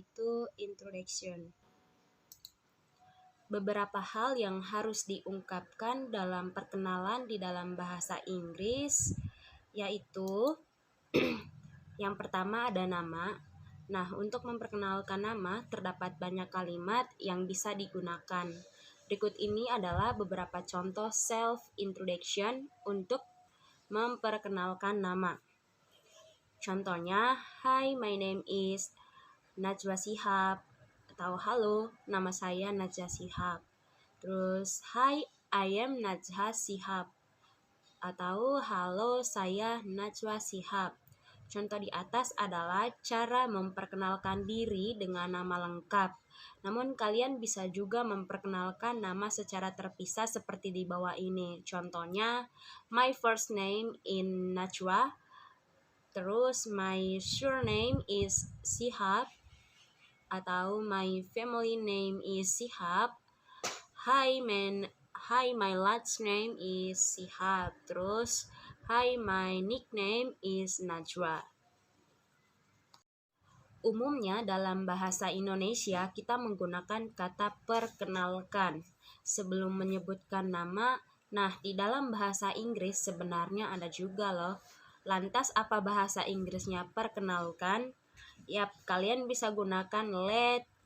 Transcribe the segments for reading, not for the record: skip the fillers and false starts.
yaitu introduction. Beberapa hal yang harus diungkapkan dalam perkenalan di dalam bahasa Inggris yaitu yang pertama ada nama. Nah, untuk memperkenalkan nama terdapat banyak kalimat yang bisa digunakan. Berikut ini adalah beberapa contoh self-introduction untuk memperkenalkan nama. Contohnya, hi, my name is Najwa Shihab, atau halo, nama saya Najwa Shihab. Terus, hi, I am Najwa Shihab, atau halo, saya Najwa Shihab. Contoh di atas adalah cara memperkenalkan diri dengan nama lengkap. Namun kalian bisa juga memperkenalkan nama secara terpisah seperti di bawah ini. Contohnya, my first name in Najwa. Terus my surname is Shihab, atau my family name is Shihab. Hi, my last name is Shihab. Terus, hi, my nickname is Najwa. Umumnya dalam bahasa Indonesia kita menggunakan kata perkenalkan sebelum menyebutkan nama. Nah, di dalam bahasa Inggris sebenarnya ada juga loh. Lantas apa bahasa Inggrisnya perkenalkan? Yap, kalian bisa gunakan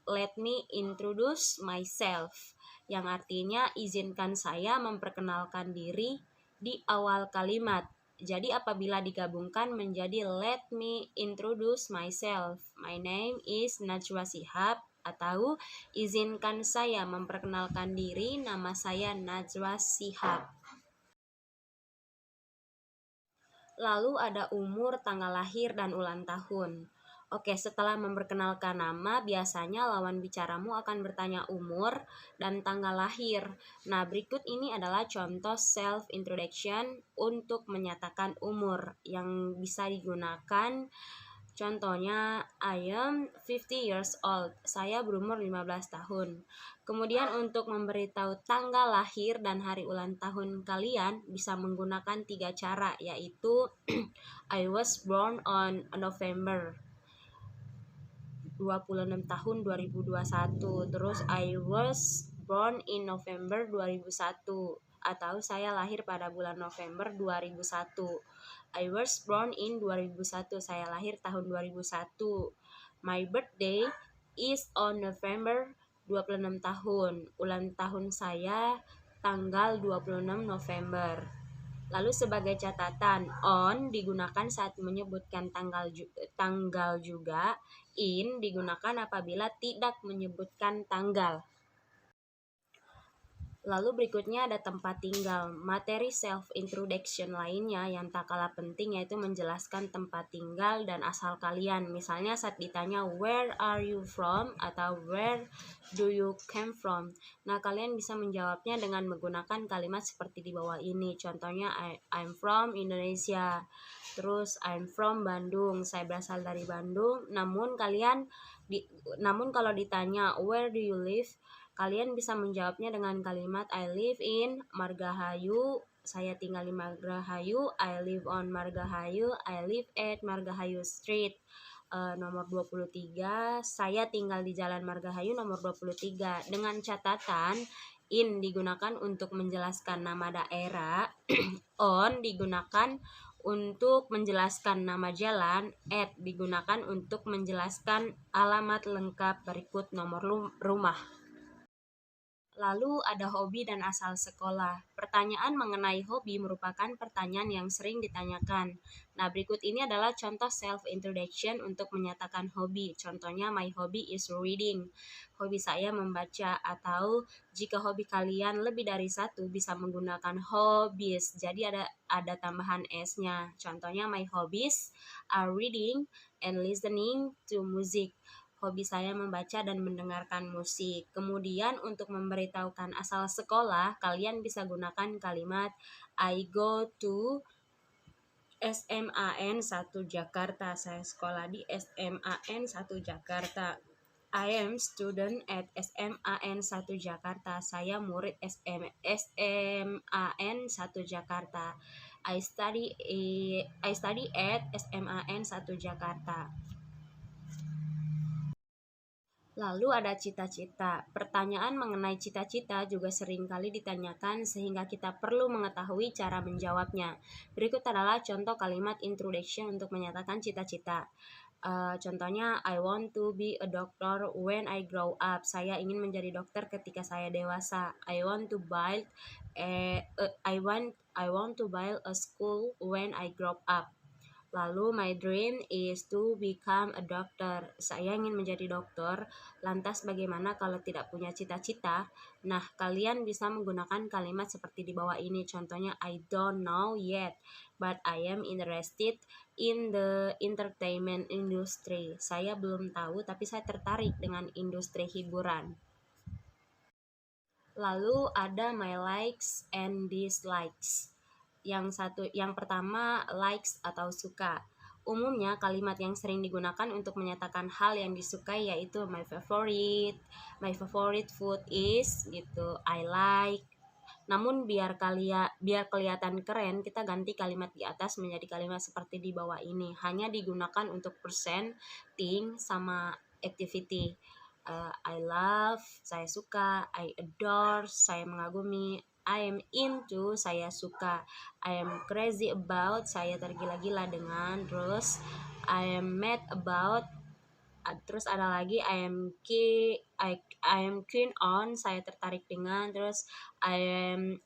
let me introduce myself, yang artinya izinkan saya memperkenalkan diri di awal kalimat. Jadi apabila digabungkan menjadi let me introduce myself, my name is Najwa Shihab, atau izinkan saya memperkenalkan diri, nama saya Najwa Shihab. Lalu ada umur, tanggal lahir, dan ulang tahun. Oke, setelah memperkenalkan nama, biasanya lawan bicaramu akan bertanya umur dan tanggal lahir. Nah, berikut ini adalah contoh self-introduction untuk menyatakan umur yang bisa digunakan. Contohnya, I am 50 years old. Saya berumur 15 tahun. Kemudian untuk memberitahu tanggal lahir dan hari ulang tahun kalian bisa menggunakan 3 cara, yaitu I was born on November 26 tahun 2021. Terus I was born in November 2001, atau saya lahir pada bulan November 2001. I was born in 2001, saya lahir tahun 2001. My birthday is on November 26 tahun. Ulang tahun saya tanggal 26 November. Lalu sebagai catatan, on digunakan saat menyebutkan tanggal juga, in digunakan apabila tidak menyebutkan tanggal. Lalu berikutnya ada tempat tinggal. Materi self-introduction lainnya yang tak kalah penting yaitu menjelaskan tempat tinggal dan asal kalian. Misalnya saat ditanya where are you from atau where do you come from. Nah, kalian bisa menjawabnya dengan menggunakan kalimat seperti di bawah ini. Contohnya I'm from Indonesia. Terus I'm from Bandung. Saya berasal dari Bandung. Namun kalau ditanya where do you live, kalian bisa menjawabnya dengan kalimat I live in Margahayu, saya tinggal di Margahayu, I live on Margahayu, I live at Margahayu Street, nomor 23, saya tinggal di Jalan Margahayu nomor 23. Dengan catatan, in digunakan untuk menjelaskan nama daerah, on digunakan untuk menjelaskan nama jalan, at digunakan untuk menjelaskan alamat lengkap berikut nomor rumah. Lalu ada hobi dan asal sekolah. Pertanyaan mengenai hobi merupakan pertanyaan yang sering ditanyakan. Nah, berikut ini adalah contoh self-introduction untuk menyatakan hobi. Contohnya, my hobby is reading. Hobi saya membaca, atau jika hobi kalian lebih dari satu bisa menggunakan hobbies. Jadi ada tambahan S-nya. Contohnya, my hobbies are reading and listening to music. Hobi saya membaca dan mendengarkan musik. Kemudian untuk memberitahukan asal sekolah, kalian bisa gunakan kalimat I go to SMAN 1 Jakarta. Saya sekolah di SMAN 1 Jakarta. I am student at SMAN 1 Jakarta. Saya murid SMAN 1 Jakarta. I study at SMAN 1 Jakarta. Lalu ada cita-cita. Pertanyaan mengenai cita-cita juga sering kali ditanyakan sehingga kita perlu mengetahui cara menjawabnya. Berikut adalah contoh kalimat introduction untuk menyatakan cita-cita. Contohnya, I want to be a doctor when I grow up. Saya ingin menjadi dokter ketika saya dewasa. I want to build I want to build a school when I grow up. Lalu, my dream is to become a doctor. Saya ingin menjadi dokter. Lantas bagaimana kalau tidak punya cita-cita? Nah, kalian bisa menggunakan kalimat seperti di bawah ini. Contohnya, I don't know yet, but I am interested in the entertainment industry. Saya belum tahu, tapi saya tertarik dengan industri hiburan. Lalu ada my likes and dislikes. Yang pertama, likes atau suka. Umumnya kalimat yang sering digunakan untuk menyatakan hal yang disukai yaitu my favorite food is gitu, I like. Namun biar kelihatan keren, kita ganti kalimat di atas menjadi kalimat seperti di bawah ini. Hanya digunakan untuk person, thing, sama activity. I love, saya suka. I adore, saya mengagumi. I am into, saya suka. I am crazy about, saya tergila-gila dengan. Terus I am mad about, terus ada lagi I am keen on, saya tertarik dengan. Terus I am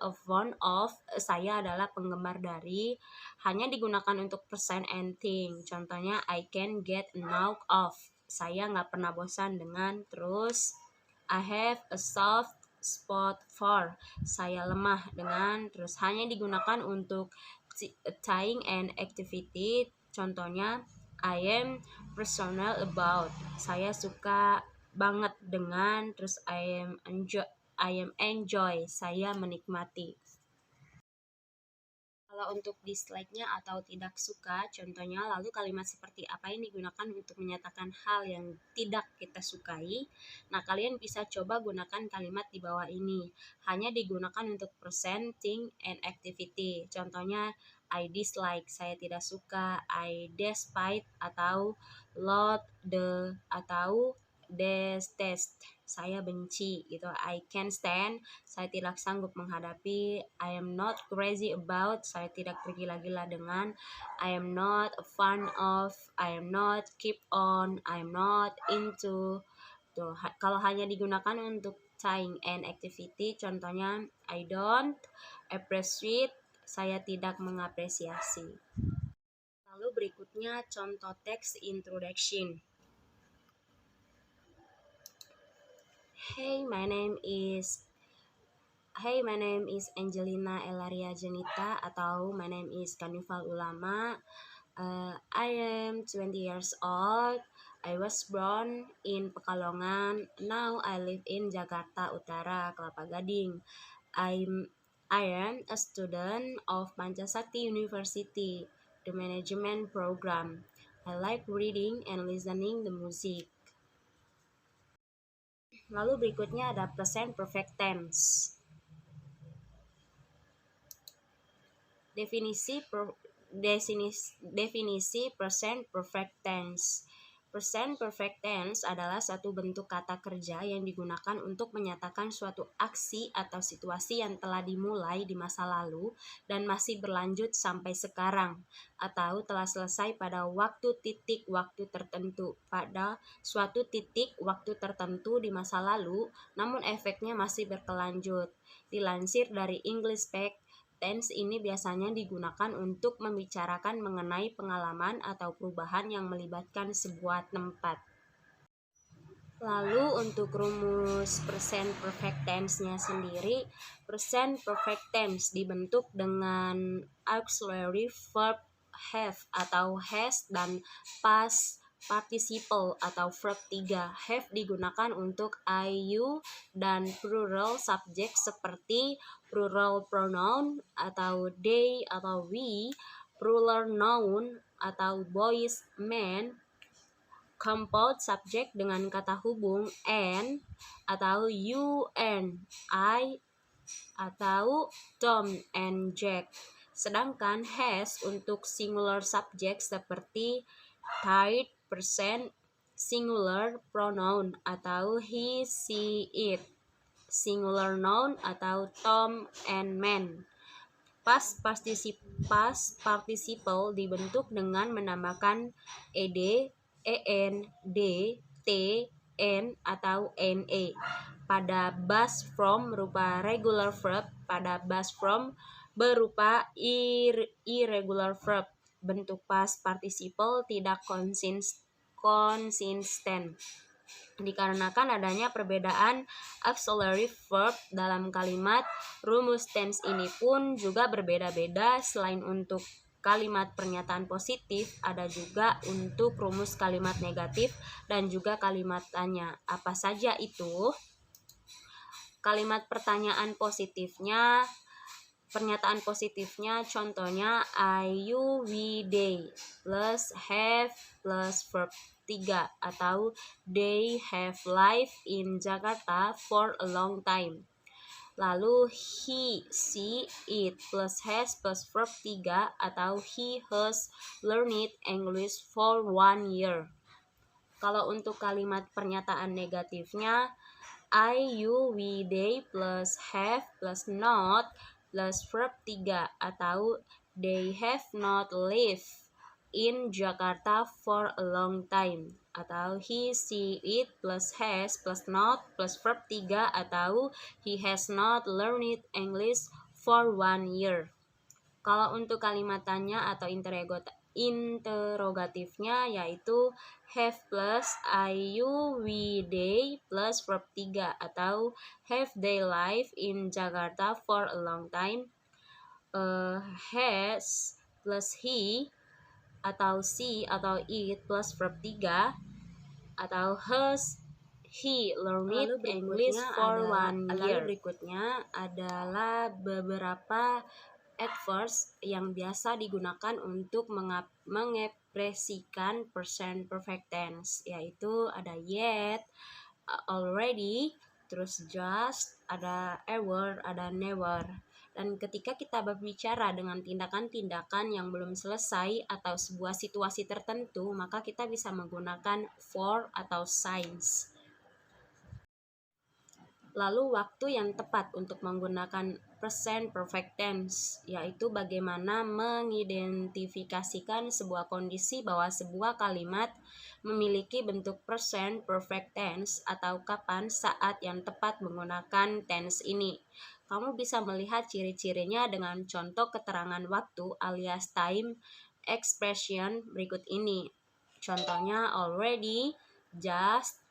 a fond of, saya adalah penggemar dari. Hanya digunakan untuk person and thing. Contohnya, I can get enough of, saya nggak pernah bosan dengan. Terus I have a soft spot for, saya lemah dengan. Terus hanya digunakan untuk tying and activity. Contohnya, I am personal about, saya suka banget dengan. Terus I am enjoy, saya menikmati. Kalau untuk dislike-nya atau tidak suka, contohnya lalu kalimat seperti apa yang digunakan untuk menyatakan hal yang tidak kita sukai. Nah, kalian bisa coba gunakan kalimat di bawah ini. Hanya digunakan untuk person, thing, and activity. Contohnya, I dislike, saya tidak suka. I despise atau loathe atau detest, saya benci gitu. I can't stand, saya tidak sanggup menghadapi. I am not crazy about, saya tidak tergila-gila dengan. I am not a fan of, I am not keep on, I am not into. Tuh, kalau hanya digunakan untuk tying and activity, contohnya I don't appreciate, saya tidak mengapresiasi. Lalu berikutnya contoh teks introduction. Hey, my name is Angelina Elaria Janita, atau my name is Kanifal Ulama. I am 20 years old. I was born in Pekalongan. Now I live in Jakarta Utara, Kelapa Gading. I am a student of Pancasakti University, the management program. I like reading and listening the music. Lalu berikutnya ada present perfect tense. Definisi present perfect tense. Present perfect tense adalah suatu bentuk kata kerja yang digunakan untuk menyatakan suatu aksi atau situasi yang telah dimulai di masa lalu dan masih berlanjut sampai sekarang, atau telah selesai pada waktu tertentu. Pada suatu titik waktu tertentu di masa lalu, namun efeknya masih berkelanjut. Dilansir dari English Spec, tense ini biasanya digunakan untuk membicarakan mengenai pengalaman atau perubahan yang melibatkan sebuah tempat. Lalu untuk rumus present perfect tense-nya sendiri, present perfect tense dibentuk dengan auxiliary verb have atau has dan past participle atau verb 3. Have digunakan untuk I, you, dan plural subject seperti plural pronoun atau they atau we, plural noun atau boys, men, compound subject dengan kata hubung and atau you and I atau Tom and Jack. Sedangkan has untuk singular subject seperti tired, percent, singular pronoun atau he, she, it. Singular noun atau Tom and man. Past participle dibentuk dengan menambahkan ed, en, d, t, n atau ne. Pada bas from berupa regular verb, pada bas from berupa irregular verb. Bentuk past participle tidak konsisten dikarenakan adanya perbedaan auxiliary verb dalam kalimat. Rumus tense ini pun juga berbeda-beda. Selain untuk kalimat pernyataan positif, ada juga untuk rumus kalimat negatif dan juga kalimat tanya. Apa saja itu? Kalimat pernyataan positifnya contohnya I, you, we, they plus have plus verb 3 atau they have lived in Jakarta for a long time. Lalu he, she, it plus has plus verb 3 atau he has learned English for 1 year. Kalau untuk kalimat pernyataan negatifnya I, you, we, they plus have plus not plus verb 3 atau they have not lived in Jakarta for a long time atau he, she, it plus has plus not plus verb 3 atau he has not learned English for 1 year. Kalau untuk kalimat tanya atau interrogatifnya yaitu have plus I, you, we, they plus verb 3 atau have they lived in Jakarta for a long time. Has plus he atau she atau it plus verb 3 atau has he learned English for 1 year. Lalu berikutnya adalah beberapa adverbs yang biasa digunakan untuk mengekspresikan present perfect tense, yaitu ada yet, already, terus just, ada ever, ada never. Dan ketika kita berbicara dengan tindakan-tindakan yang belum selesai atau sebuah situasi tertentu, maka kita bisa menggunakan for atau since. Lalu waktu yang tepat untuk menggunakan present perfect tense, yaitu bagaimana mengidentifikasikan sebuah kondisi bahwa sebuah kalimat memiliki bentuk present perfect tense atau kapan saat yang tepat menggunakan tense ini. Kamu bisa melihat ciri-cirinya dengan contoh keterangan waktu alias time expression berikut ini. Contohnya already, just,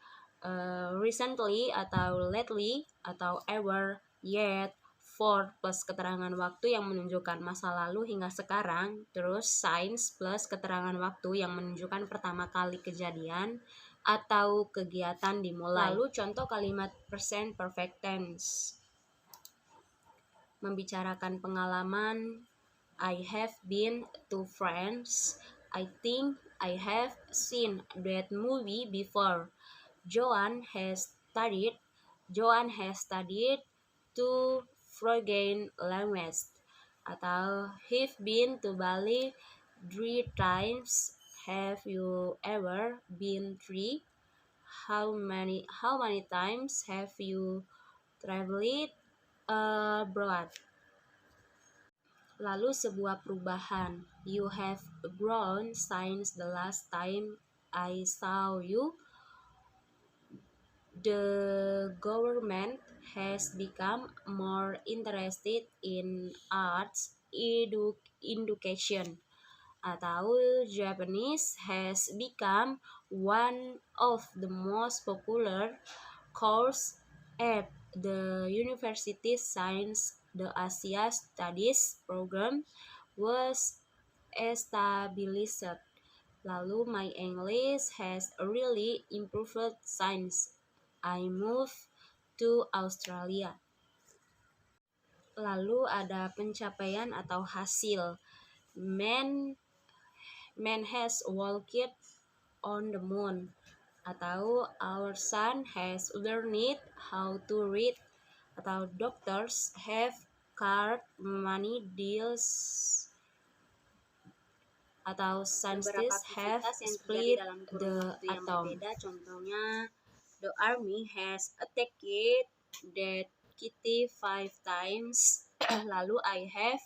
recently atau lately atau ever, yet, for plus keterangan waktu yang menunjukkan masa lalu hingga sekarang, terus since plus keterangan waktu yang menunjukkan pertama kali kejadian atau kegiatan dimulai. Lalu contoh kalimat present perfect tense. Membicarakan pengalaman, I have been to France. I think I have seen that movie before. Joan has studied to foreign language. Atau have been to Bali 3 times. Have you ever been 3? How many times have you traveled abroad? Lalu sebuah perubahan. You have grown since the last time I saw you. The government has become more interested in arts education. Atau Japanese has become one of the most popular courses at the university since the Asia Studies program was established. Lalu my English has really improved since I moved to Australia. Lalu ada pencapaian atau hasil. Man has walked on the moon. Atau our son has learned how to read. Atau doctors have cured many diseases. atau scientists have split the atom. Contohnya, the army has attacked that kitty 5 times. Lalu I have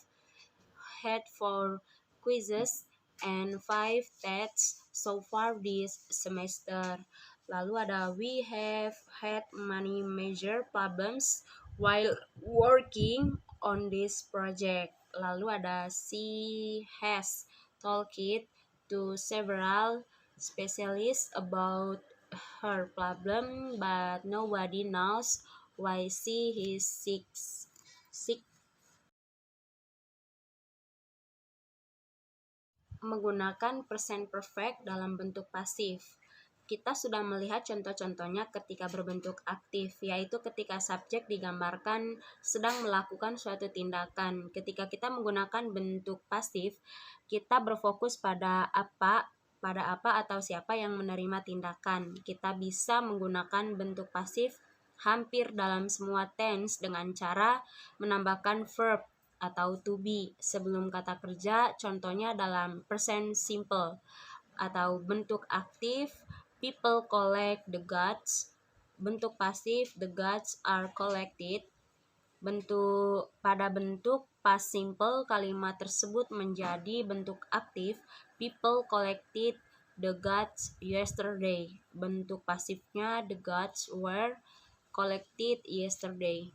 had 4 quizzes and 5 tests so far this semester. Lalu ada we have had many major problems while working on this project. Lalu ada she has talked to several specialists about her problem, but nobody knows why she is sick. Menggunakan present perfect dalam bentuk pasif. Kita sudah melihat contoh-contohnya ketika berbentuk aktif, yaitu ketika subjek digambarkan sedang melakukan suatu tindakan. Ketika kita menggunakan bentuk pasif, kita berfokus pada apa atau siapa yang menerima tindakan. Kita bisa menggunakan bentuk pasif hampir dalam semua tense dengan cara menambahkan verb atau to be sebelum kata kerja, contohnya dalam present simple. Atau bentuk aktif, people collect the goods. Bentuk pasif, the goods are collected. Pada bentuk past simple, kalimat tersebut menjadi bentuk aktif, people collected the goods yesterday. Bentuk pasifnya, the goods were collected yesterday.